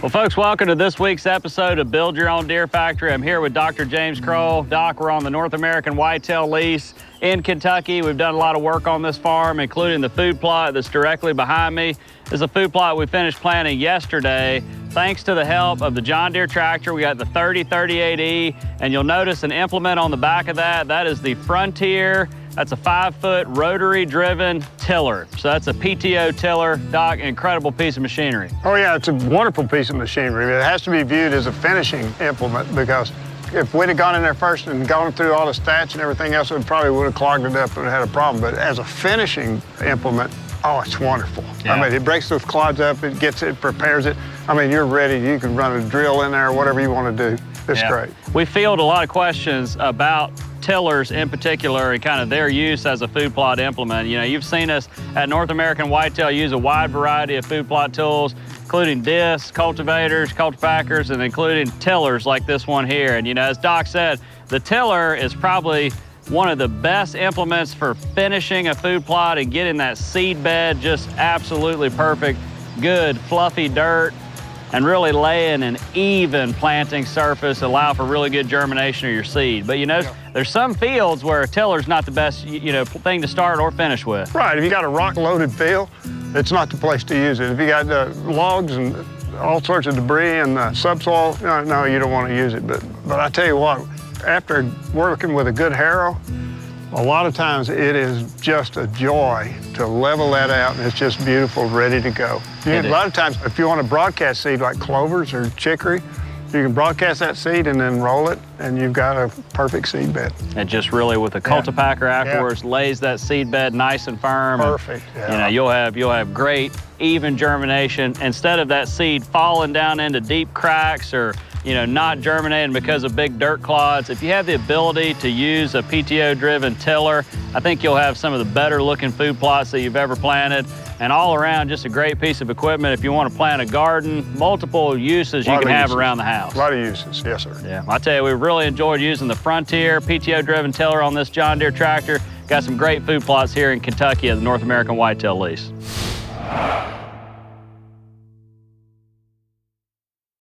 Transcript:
Well, folks, welcome to this week's episode of Build Your Own Deer Factory. I'm here with Dr. James Kroll. Doc, we're on the North American Whitetail lease in Kentucky. We've done a lot of work on this farm, including the food plot that's directly behind me. This is a food plot we finished planting yesterday. Thanks to the help of the John Deere tractor, we got the 3038E, and you'll notice an implement on the back of that. That is the Frontier. That's a 5-foot rotary-driven tiller. So that's a PTO tiller. Doc, incredible piece of machinery. Oh yeah, it's a wonderful piece of machinery. It has to be viewed as a finishing implement because if we'd have gone in there first and gone through all the stats and everything else, it probably would have clogged it up and had a problem. But as a finishing implement, oh, it's wonderful. Yeah. I mean, it breaks those clods up, it gets it, prepares it. I mean, you're ready. You can run a drill in there, whatever you want to do. It's great. We field a lot of questions about tillers in particular and kind of their use as a food plot implement. You know, you've seen us at North American Whitetail use a wide variety of food plot tools, including discs, cultivators, cultipackers, and including tillers like this one here. And you know, as Doc said, the tiller is probably one of the best implements for finishing a food plot and getting that seed bed just absolutely perfect, good, fluffy dirt, and really laying an even planting surface, allow for really good germination of your seed. But you know, there's some fields where a tiller's not the best, thing to start or finish with. Right, if you got a rock-loaded field, it's not the place to use it. If you got logs and all sorts of debris and subsoil, no, you don't want to use it. But I tell you what, after working with a good harrow, a lot of times it is just a joy to level that out, and it's just beautiful, ready to go. A lot of times, if you want to broadcast seed like clovers or chicory, you can broadcast that seed and then roll it, and you've got a perfect seed bed. And just really with a cultipacker afterwards, lays that seed bed nice and firm. Perfect. And, you'll have great, even germination. Instead of that seed falling down into deep cracks or not germinating because of big dirt clods. If you have the ability to use a PTO-driven tiller, I think you'll have some of the better-looking food plots that you've ever planted. And all around, just a great piece of equipment if you want to plant a garden, multiple uses you can have around the house. A lot of uses, yes, sir. Yeah, I tell you, we really enjoyed using the Frontier PTO-driven tiller on this John Deere tractor. Got some great food plots here in Kentucky at the North American Whitetail lease.